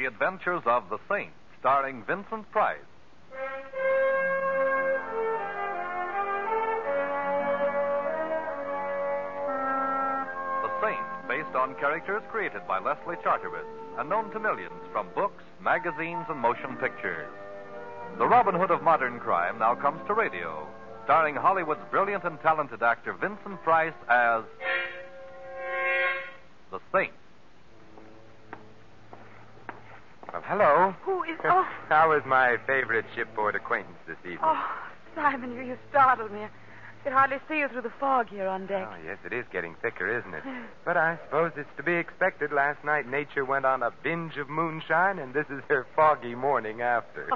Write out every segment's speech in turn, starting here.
Adventures of the Saint, starring Vincent Price. The Saint, based on characters created by Leslie Charteris and known to millions from books, magazines, and motion pictures. The Robin Hood of modern crime now comes to radio, starring Hollywood's brilliant and talented actor Vincent Price as the Saint. Well, hello. Who is... Oh, How is my favorite shipboard acquaintance this evening? oh, Simon, you startled me. I could hardly see you through the fog here on deck. Oh, yes, it is getting thicker, isn't it? But I suppose it's to be expected. Last night, nature went on a binge of moonshine, and this is her foggy morning after.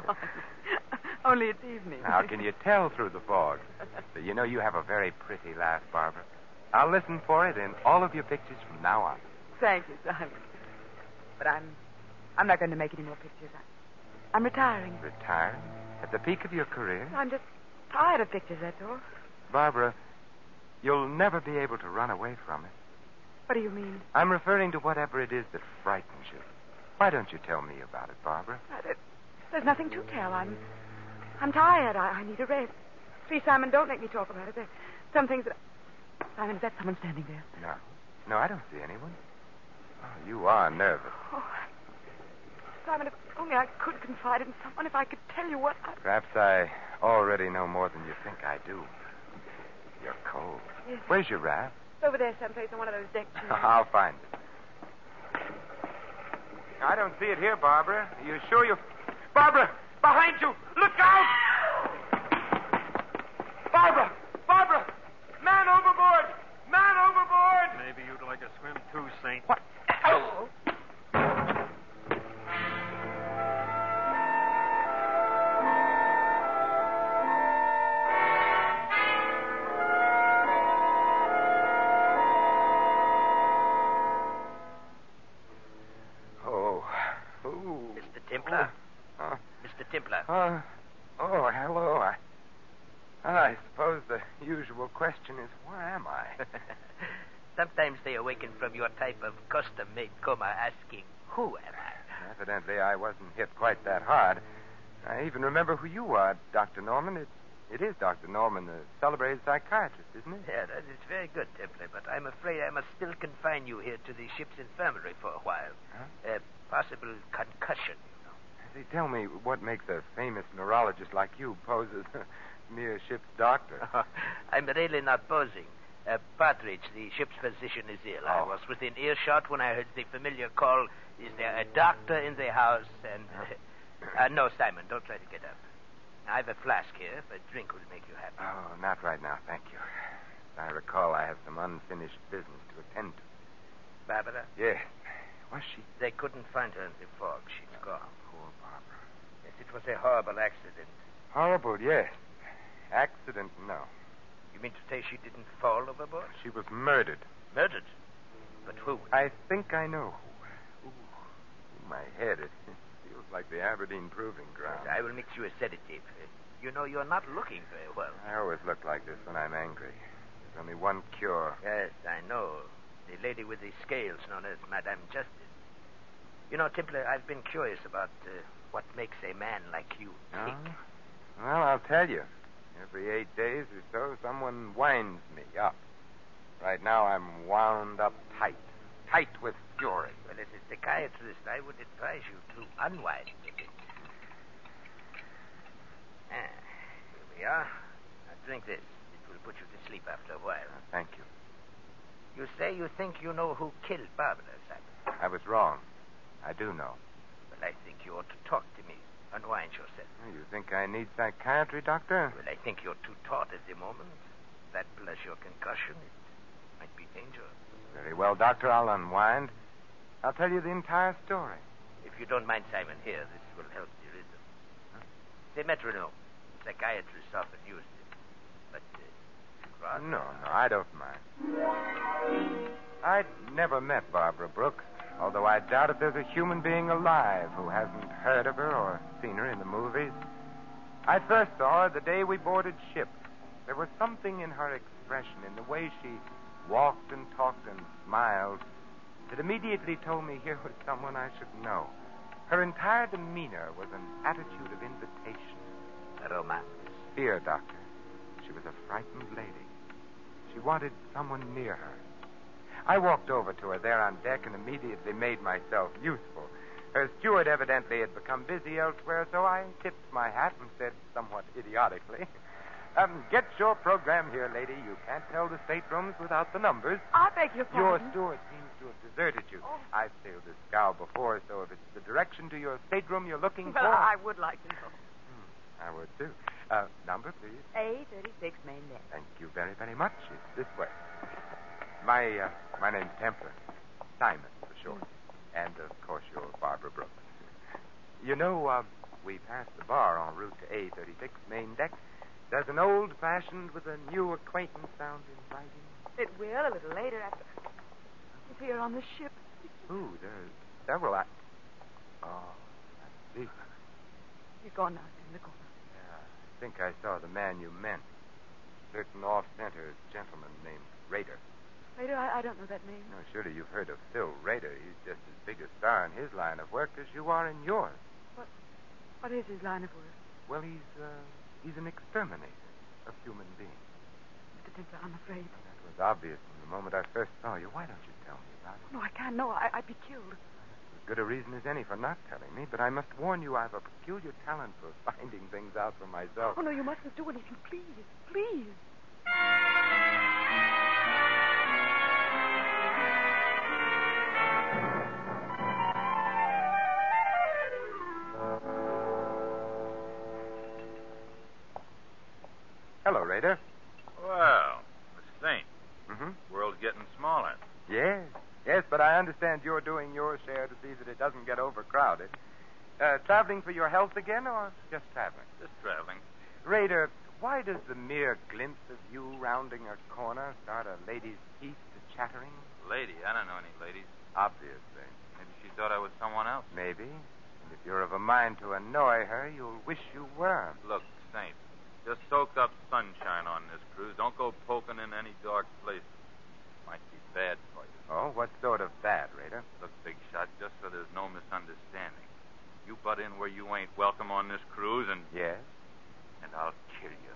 Only it's evening. How can you tell through the fog? But you know, you have a very pretty laugh, Barbara. I'll listen for it in all of your pictures from now on. Thank you, Simon. But I'm not going to make any more pictures. I'm retiring. Retiring? At the peak of your career? I'm just tired of pictures, that's all. Barbara, you'll never be able to run away from it. What do you mean? I'm referring to whatever it is that frightens you. Why don't you tell me about it, Barbara? There's nothing to tell. I'm tired. I need a rest. Please, Simon, don't make me talk about it. There's some things that... Simon, is that someone standing there? No, I don't see anyone. Oh, you are nervous. Oh, Simon, if only I could confide in someone, if I could tell you what I... Perhaps I already know more than you think I do. You're cold. Yes. Where's your raft? It's over there someplace on one of those deck chairs. I'll find it. I don't see it here, Barbara. Are you sure you... Barbara! Behind you! Look out! Barbara! Barbara! Man overboard! Man overboard! Maybe you'd like a swim too, Saint. What? Oh. Mr. Templar? Mr. Templar? Hello. I suppose the usual question is, where am I? Sometimes they awaken from your type of custom-made coma asking, who am I? Evidently, I wasn't hit quite that hard. I even remember who you are, Dr. Norman. It is Dr. Norman, the celebrated psychiatrist, isn't it? Yeah, that is very good, Templar, but I'm afraid I must still confine you here to the ship's infirmary for a while. Huh? Possible concussion, you know. Say, tell me what makes a famous neurologist like you pose as a mere ship's doctor. I'm really not posing. Partridge, the ship's physician, is ill. I was within earshot when I heard the familiar call, is there a doctor in the house? And, no, Simon, don't try to get up. I have a flask here. If a drink will make you happy. Oh, not right now, thank you. As I recall, I have some unfinished business to attend to. Barbara? Yes. Was she? They couldn't find her in the fog. She's gone. Poor Barbara. Yes, it was a horrible accident. Horrible, yes. Accident, no. You mean to say she didn't fall overboard? She was murdered. Murdered? But who? I think I know who. Ooh, my head, it feels like the Aberdeen Proving Ground. I will mix you a sedative. You know, you're not looking very well. I always look like this when I'm angry. There's only one cure. Yes, I know. The lady with the scales known as Madame Justice. You know, Templar, I've been curious about what makes a man like you tick. Well, I'll tell you. Every 8 days or so, someone winds me up. Right now, I'm wound up tight. Tight with fury. Well, as a psychiatrist, I would advise you to unwind a bit. Here we are. Now, drink this. It will put you to sleep after a while. Thank you. You say you think you know who killed Barbara, Simon. I was wrong. I do know. Well, I think you ought to talk to me. Unwind yourself. You think I need psychiatry, Doctor? Well, I think you're too taut at the moment. That plus your concussion, it might be dangerous. Very well, Doctor. I'll unwind. I'll tell you the entire story. If you don't mind, Simon, here, this will help the rhythm. Huh? The metronome. Psychiatrists often use it. But, No, I don't mind. I'd never met Barbara Brooks, although I doubt if there's a human being alive who hasn't heard of her or seen her in the movies. I first saw her the day we boarded ship. There was something in her expression, in the way she walked and talked and smiled, that immediately told me here was someone I should know. Her entire demeanor was an attitude of invitation. Romance. Fear, Doctor. She was a frightened lady. She wanted someone near her. I walked over to her there on deck and immediately made myself useful. Her steward evidently had become busy elsewhere, so I tipped my hat and said somewhat idiotically, get your program here, lady. You can't tell the staterooms without the numbers. I beg your Your pardon. steward seems to have deserted you. Oh. I've sailed this scow before, so if it's the direction to your stateroom you're looking Well, for... I would like to know. I would, too. Number, please. A36 main deck. Thank you very, very much. It's this way. My name's Templar. Simon, for short. And, of course, you're Barbara Brooks. You know, we passed the bar en route to A36 main deck. Does an old-fashioned with a new acquaintance sound inviting? It will a little later after. If you're on the ship. Ooh, there's several. Oh, I see. He's gone now, in the corner. Yeah, I think I saw the man you meant. Certain off-center gentleman named Rader. Later, I don't know that name. No, surely you've heard of Phil Rader. He's just as big a star in his line of work as you are in yours. What is his line of work? Well, he's an exterminator of human beings. Mr. Templar, I'm afraid. That was obvious from the moment I first saw you. Why don't you tell me about it? No, I can't. No, I'd be killed. As good a reason as any for not telling me, but I must warn you I've a peculiar talent for finding things out for myself. Oh, no, you mustn't do anything. Please, please. Hello, Rader. Well, Miss Saint, Mm-hmm. world's getting smaller. Yes, but I understand you're doing your share to see that it doesn't get overcrowded. Traveling for your health again, or just traveling? Just traveling. Rader, why does the mere glimpse of you rounding a corner start a lady's teeth to chattering? Lady, I don't know any ladies. Obviously. Maybe she thought I was someone else. Maybe. And if you're of a mind to annoy her, you'll wish you were. Look, Saint, just soak up sunshine on this cruise. Don't go poking in any dark places. Might be bad for you. Oh, what sort of bad, Rader? Look, Big Shot, just so there's no misunderstanding. You butt in where you ain't welcome on this cruise, and Yes? I'll kill you.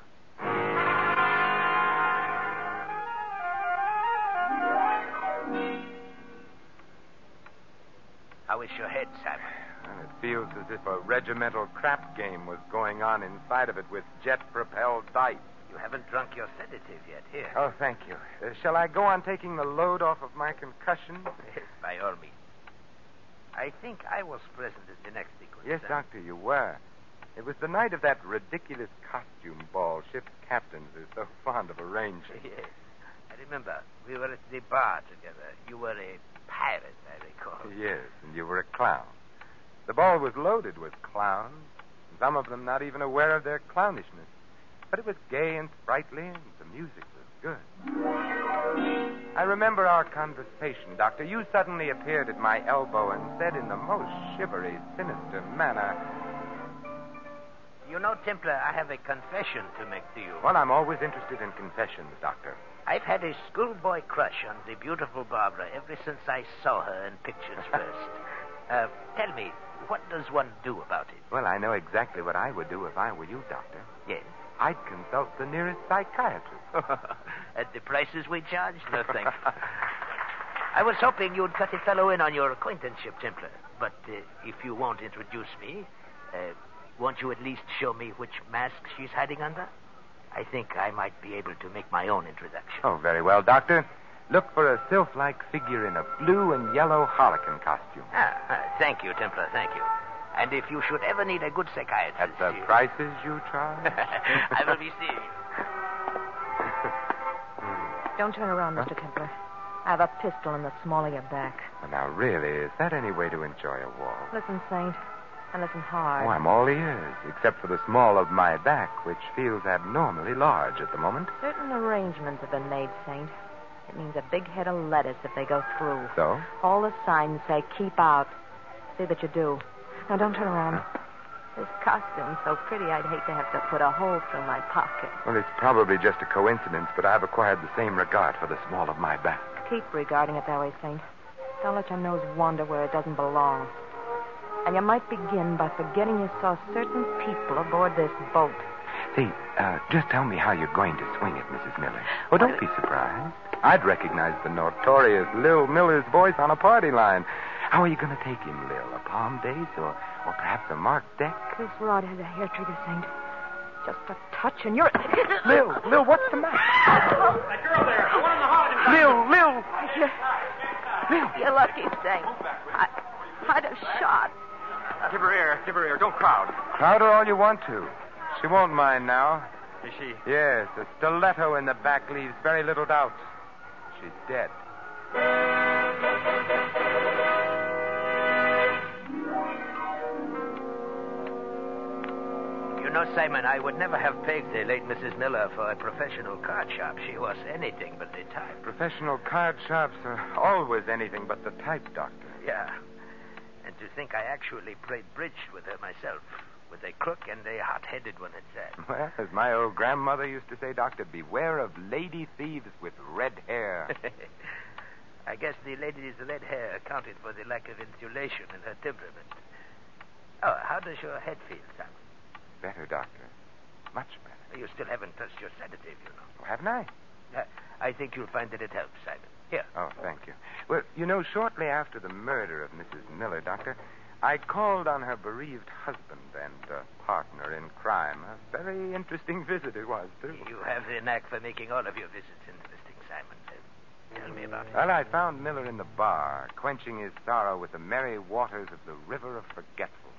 How is your head, Simon? Well, it feels as if a regimental crap game was going on inside of it with jet-propelled dice. You haven't drunk your sedative yet. Here. Oh, thank you. Shall I go on taking the load off of my concussion? Yes, by all means. I think I was present at the next sequence. Yes, Doctor, you were. It was the night of that ridiculous costume ball ship's captains are so fond of arranging. Yes. I remember. We were at the bar together. You were a pirate, I recall. Yes, and you were a clown. The ball was loaded with clowns, some of them not even aware of their clownishness. But it was gay and sprightly, and the music was good. I remember our conversation, Doctor. You suddenly appeared at my elbow and said in the most shivery, sinister manner... You know, Templar, I have a confession to make to you. Well, I'm always interested in confessions, Doctor. I've had a schoolboy crush on the beautiful Barbara ever since I saw her in pictures first. Tell me, what does one do about it? Well, I know exactly what I would do if I were you, Doctor. Yes. I'd consult the nearest psychiatrist. At the prices we charge? No, thanks. I was hoping you'd cut a fellow in on your acquaintanceship, Templar. But if you won't introduce me, won't you at least show me which mask she's hiding under? I think I might be able to make my own introduction. Oh, very well, Doctor. Look for a sylph-like figure in a blue and yellow harlequin costume. Thank you, Templar, thank you. And if you should ever need a good psychiatrist... At the prices you charge? I will be seeing you. Don't turn around, Mr. Templar. I have a pistol in the small of your back. Well, now, really, is that any way to enjoy a walk? Listen, Saint, and listen hard. Oh, I'm all ears, except for the small of my back, which feels abnormally large at the moment. Certain arrangements have been made, Saint. It means a big head of lettuce if they go through. So? All the signs say keep out. See that you do. Now, don't turn around. This costume's so pretty, I'd hate to have to put a hole through my pocket. Well, it's probably just a coincidence, but I've acquired the same regard for the small of my back. Keep regarding it that way, Saint. Don't let your nose wander where it doesn't belong. And you might begin by forgetting you saw certain people aboard this boat. Say, just tell me how you're going to swing it, Mrs. Miller. Oh, don't be surprised. I'd recognize the notorious Lil Miller's voice on a party line. How are you going to take him, Lil? A palm base or perhaps a marked deck? This rod has a hair trigger, Saint. Just a touch and you're... Lil, what's the matter? That girl there, the one in the hall. Lil. You're lucky, Saint. I'd have shot. Give her air. Don't crowd. Crowd her all you want to. She won't mind now. Is she? Yes, a stiletto in the back leaves very little doubt. She's dead. You know, Simon, I would never have pegged the late Mrs. Miller for a professional card sharp. She was anything but the type. Professional card sharps are always anything but the type, Doctor. Yeah. And to think I actually played bridge with her myself. With a crook and a hot-headed one at that. Well, as my old grandmother used to say, Doctor, beware of lady thieves with red hair. I guess the lady's red hair accounted for the lack of insulation in her temperament. Oh, how does your head feel, Simon? Better, Doctor. Much better. You still haven't touched your sedative, you know. Oh, haven't I? I think you'll find that it helps, Simon. Here. Oh, thank you. Well, you know, shortly after the murder of Mrs. Miller, Doctor, I called on her bereaved husband and partner in crime. A very interesting visit it was, too. You have the knack for making all of your visits interesting, Simon. Tell me about it. Well, I found Miller in the bar, quenching his sorrow with the merry waters of the River of Forgetful.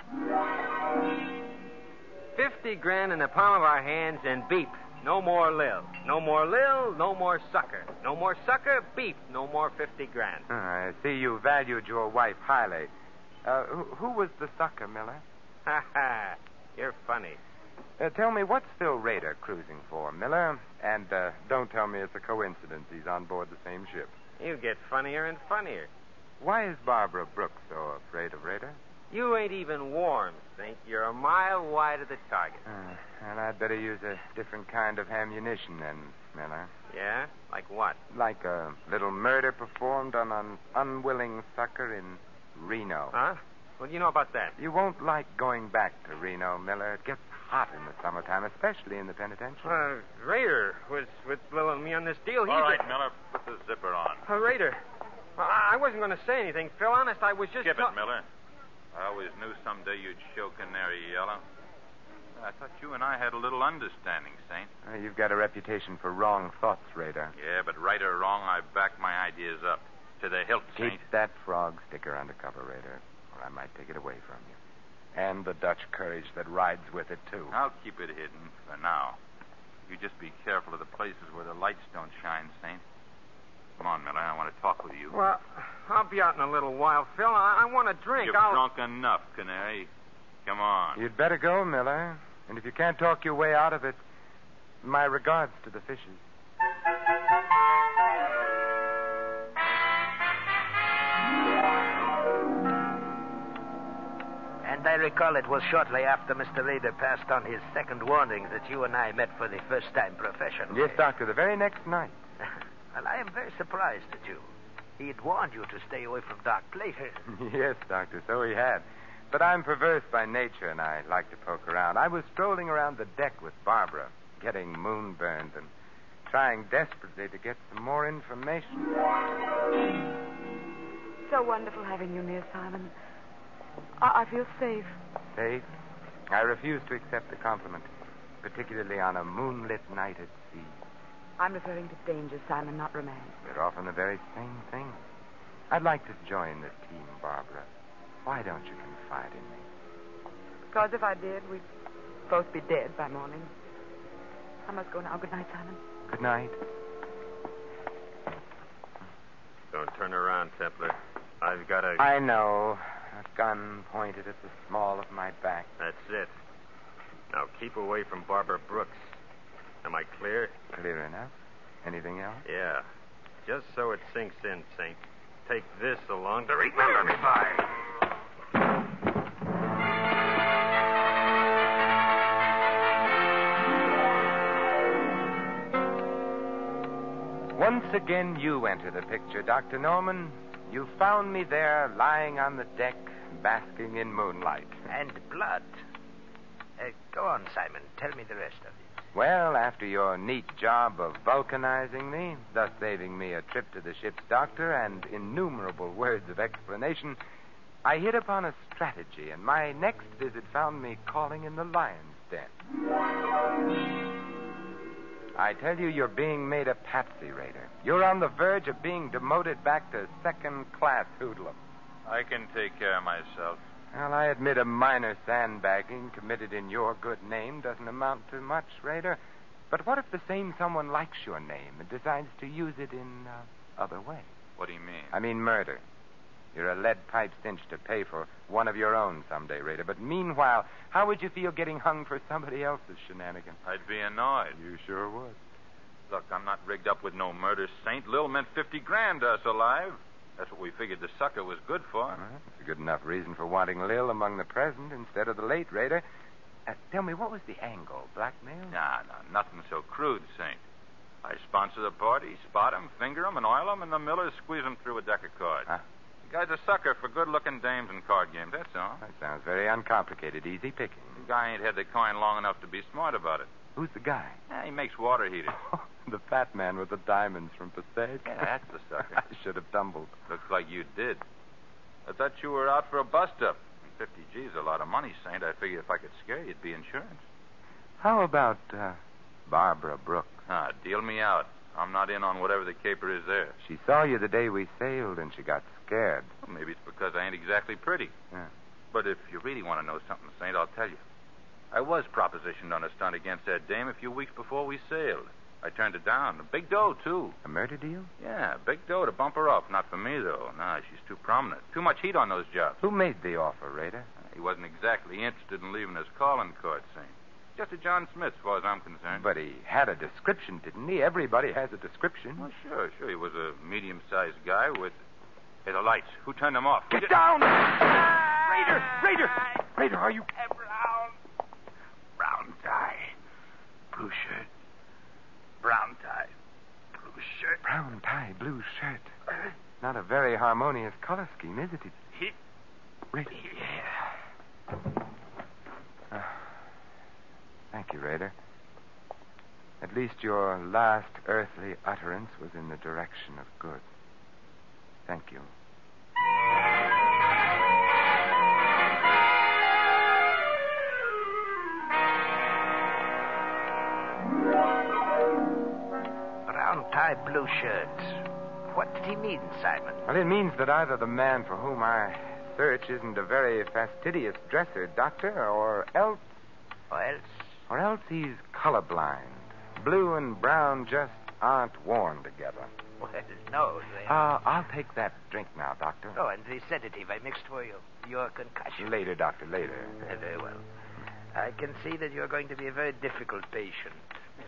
50 grand in the palm of our hands and beep. No more Lil. No more Lil, no more sucker. No more sucker, beep. No more 50 grand. I see you valued your wife highly. Who was the sucker, Miller? Ha ha. You're funny. Tell me, what's Phil Rader cruising for, Miller? And don't tell me it's a coincidence he's on board the same ship. You get funnier and funnier. Why is Barbara Brooks so afraid of Rader? You ain't even warm, Saint. You're a mile wide of the target. Well, I'd better use a different kind of ammunition then, Miller. Yeah? Like what? Like a little murder performed on an unwilling sucker in Reno. Huh? What do you know about that? You won't like going back to Reno, Miller. It gets hot in the summertime, especially in the penitentiary. Rader was with Lil and me on this deal. All right, Miller, put the zipper on. Rader. Well, I wasn't going to say anything, Phil. Honest, I was just... Skip it, Miller. I always knew someday you'd show Canary Yellow. I thought you and I had a little understanding, Saint. You've got a reputation for wrong thoughts, Rader. Yeah, but right or wrong, I back my ideas up. To the hilt, Saint. Keep that frog sticker under cover, Rader, or I might take it away from you. And the Dutch courage that rides with it, too. I'll keep it hidden for now. You just be careful of the places where the lights don't shine, Saint. Come on, Miller. I want to talk with you. Well, I'll be out in a little while, Phil. I want a drink. You've drunk enough, Canary. Come on. You'd better go, Miller. And if you can't talk your way out of it, my regards to the fishes. And I recall it was shortly after Mr. Rader passed on his second warning that you and I met for the first time professionally. Yes, Doctor, the very next night. Well, I am very surprised at you. He had warned you to stay away from dark places. Yes, Doctor, so he had. But I'm perverse by nature, and I like to poke around. I was strolling around the deck with Barbara, getting moonburned and trying desperately to get some more information. So wonderful having you near, Simon. I feel safe. Safe? I refuse to accept the compliment, particularly on a moonlit night at sea. I'm referring to danger, Simon, not romance. They're often the very same thing. I'd like to join the team, Barbara. Why don't you confide in me? Because if I did, we'd both be dead by morning. I must go now. Good night, Simon. Good night. Don't turn around, Templar. I've got a... I know. A gun pointed at the small of my back. That's it. Now keep away from Barbara Brooks. Am I clear? Clear enough. Anything else? Yeah. Just so it sinks in, Saint. Take this along to remember me by. Once again, you enter the picture, Dr. Norman. You found me there, lying on the deck, basking in moonlight. And blood. Go on, Simon. Tell me the rest of it. Well, after your neat job of vulcanizing me, thus saving me a trip to the ship's doctor and innumerable words of explanation, I hit upon a strategy, and my next visit found me calling in the lion's den. I tell you, you're being made a patsy, Raider. You're on the verge of being demoted back to second-class hoodlum. I can take care of myself. Well, I admit a minor sandbagging committed in your good name doesn't amount to much, Raider. But what if the same someone likes your name and decides to use it in other ways? What do you mean? I mean murder. You're a lead pipe cinch to pay for one of your own someday, Raider. But meanwhile, how would you feel getting hung for somebody else's shenanigans? I'd be annoyed. You sure would. Look, I'm not rigged up with no murder saint. Lil meant 50 grand to us alive. That's what we figured the sucker was good for. Well, that's a good enough reason for wanting Lil among the present instead of the late, Raider. Tell me, what was the angle? Blackmail? Nah, nothing so crude, Saint. I sponsor the party, spot him, finger him, and oil him, and the Millers squeeze him through a deck of cards. Huh? The guy's a sucker for good-looking dames and card games, that's all. That sounds very uncomplicated, easy picking. The guy ain't had the coin long enough to be smart about it. Who's the guy? Yeah, he makes water heaters. The fat man with the diamonds from Passaic? Yeah, that's the sucker. I should have tumbled. Looks like you did. I thought you were out for a bust-up. 50 G's a lot of money, Saint. I figured if I could scare you, it'd be insurance. How about Barbara Brooks? Deal me out. I'm not in on whatever the caper is there. She saw you the day we sailed, and she got scared. Well, maybe it's because I ain't exactly pretty. Yeah. But if you really want to know something, Saint, I'll tell you. I was propositioned on a stunt against that dame a few weeks before we sailed. I turned it down. A big dough, too. A murder deal? Yeah, big dough to bump her off. Not for me, though. Nah, she's too prominent. Too much heat on those jobs. Who made the offer, Raider? He wasn't exactly interested in leaving his calling card, Saint. Just a John Smith, as far as I'm concerned. But he had a description, didn't he? Everybody has a description. Well, sure. He was a medium-sized guy with... Hey, the lights. Who turned them off? Get down! Raider, are you... Brown tie. Blue shirt. Brown tie. Blue shirt. Brown tie, blue shirt. Not a very harmonious color scheme, is it? Raider. Yeah. Thank you, Raider. At least your last earthly utterance was in the direction of good. Thank you. Brown tie, blue shirt. What did he mean, Simon? Well, it means that either the man for whom I search isn't a very fastidious dresser, Doctor, or else he's colorblind. Blue and brown just aren't worn together. Well, no. I'll take that drink now, Doctor. Oh, and the sedative I mixed for you. Your concussion. Later, Doctor, later. Very well. I can see that you're going to be a very difficult patient.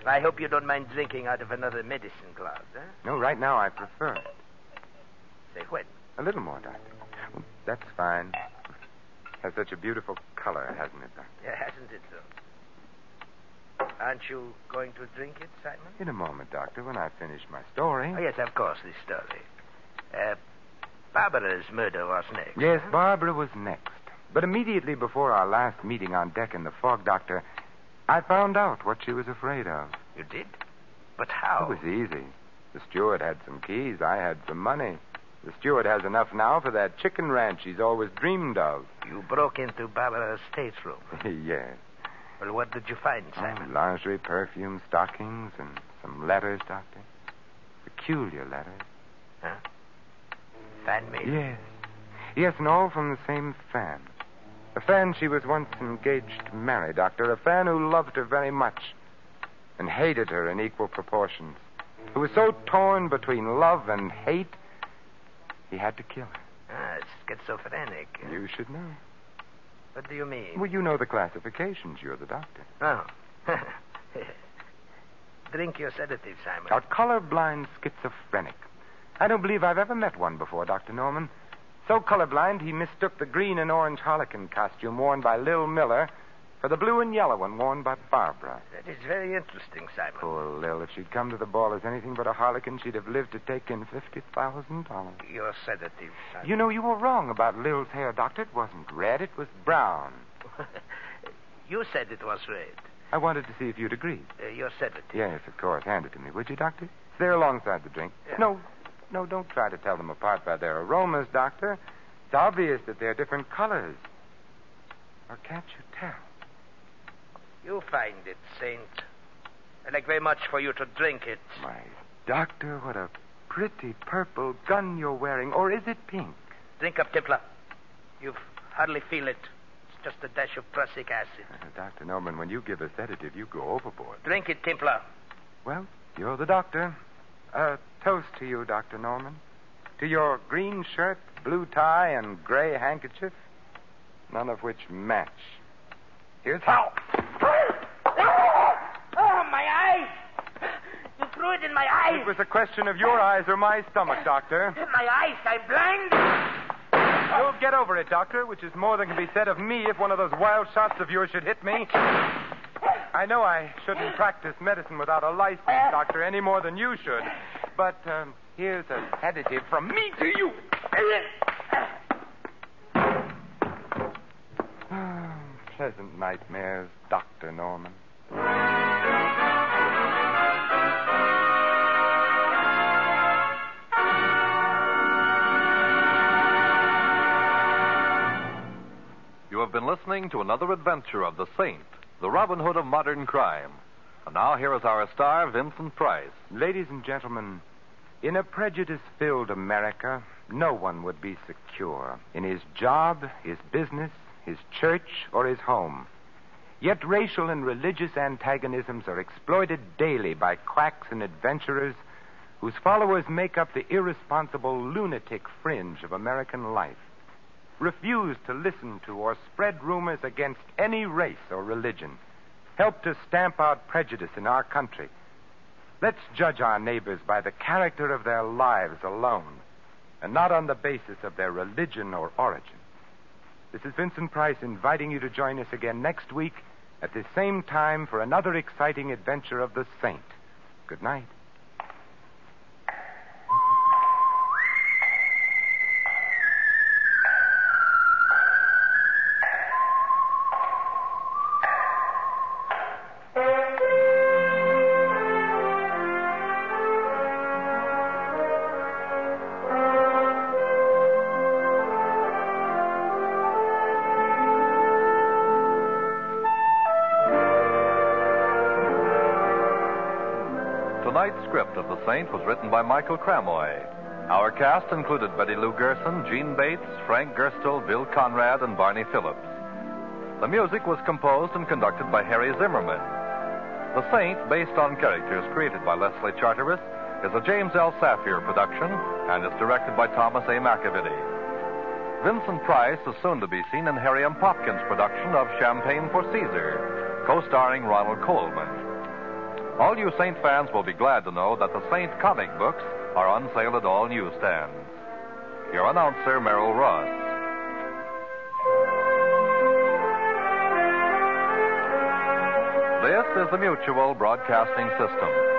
I hope you don't mind drinking out of another medicine glass, huh? No, right now I prefer it. Say when? A little more, Doctor. Well, that's fine. Has such a beautiful color, hasn't it, Doctor? Yeah, hasn't it, though? Aren't you going to drink it, Simon? In a moment, Doctor, when I finish my story. Oh, yes, of course, this story. Barbara's murder was next. Yes, huh? Barbara was next. But immediately before our last meeting on deck in the fog, Doctor, I found out what she was afraid of. You did? But how? It was easy. The steward had some keys. I had some money. The steward has enough now for that chicken ranch he's always dreamed of. You broke into Barbara's stateroom. Yes. Well, what did you find, Simon? Lingerie, perfume, stockings, and some letters, Doctor. Peculiar letters. Huh? Fan mail? Yes. Yes, and all from the same fan. A fan she was once engaged to marry, Doctor. A fan who loved her very much and hated her in equal proportions. Who was so torn between love and hate, he had to kill her. It's schizophrenic. You should know. What do you mean? Well, you know the classifications. You're the doctor. Oh. Drink your sedative, Simon. A colorblind schizophrenic. I don't believe I've ever met one before, Dr. Norman. So colorblind, he mistook the green and orange harlequin costume worn by Lil Miller for the blue and yellow one worn by Barbara. That is very interesting, Simon. Poor Lil. If she'd come to the ball as anything but a harlequin, she'd have lived to take in $50,000. Your sedative, Simon. You know, you were wrong about Lil's hair, Doctor. It wasn't red. It was brown. You said it was red. I wanted to see if you'd agreed. Your sedative. Yes, of course. Hand it to me, would you, Doctor? It's there alongside the drink. Yeah. No, don't try to tell them apart by their aromas, Doctor. It's obvious that they're different colors. Or can't you tell? You find it, Saint. I'd like very much for you to drink it. My Doctor, what a pretty purple gun you're wearing. Or is it pink? Drink up, Templar. You hardly feel it. It's just a dash of prussic acid. Dr. Norman, when you give a sedative, you go overboard. Drink it, Templar. Well, you're the doctor. A toast to you, Dr. Norman. To your green shirt, blue tie, and gray handkerchief, none of which match. Here's how. Oh, my eyes! You threw it in my eyes. It was a question of your eyes or my stomach, Doctor. My eyes, I'm blind. You'll get over it, Doctor, which is more than can be said of me if one of those wild shots of yours should hit me. I know I shouldn't practice medicine without a license, Doctor, any more than you should. But here's a sedative from me to you. Pleasant nightmares, Dr. Norman. You have been listening to another adventure of the Saint, the Robin Hood of modern crime. And now here is our star, Vincent Price. Ladies and gentlemen, in a prejudice-filled America, no one would be secure in his job, his business, his church, or his home. Yet racial and religious antagonisms are exploited daily by quacks and adventurers whose followers make up the irresponsible lunatic fringe of American life. Refuse to listen to or spread rumors against any race or religion. Help to stamp out prejudice in our country. Let's judge our neighbors by the character of their lives alone, and not on the basis of their religion or origin. This is Vincent Price inviting you to join us again next week at the same time for another exciting adventure of the Saint. Good night. Tonight's script of The Saint was written by Michael Cramoy. Our cast included Betty Lou Gerson, Gene Bates, Frank Gerstle, Bill Conrad, and Barney Phillips. The music was composed and conducted by Harry Zimmerman. The Saint, based on characters created by Leslie Charteris, is a James L. Safier production and is directed by Thomas A. McAvity. Vincent Price is soon to be seen in Harry M. Popkin's production of Champagne for Caesar, co-starring Ronald Colman. All you Saint fans will be glad to know that the Saint comic books are on sale at all newsstands. Your announcer, Merrill Ross. This is the Mutual Broadcasting System.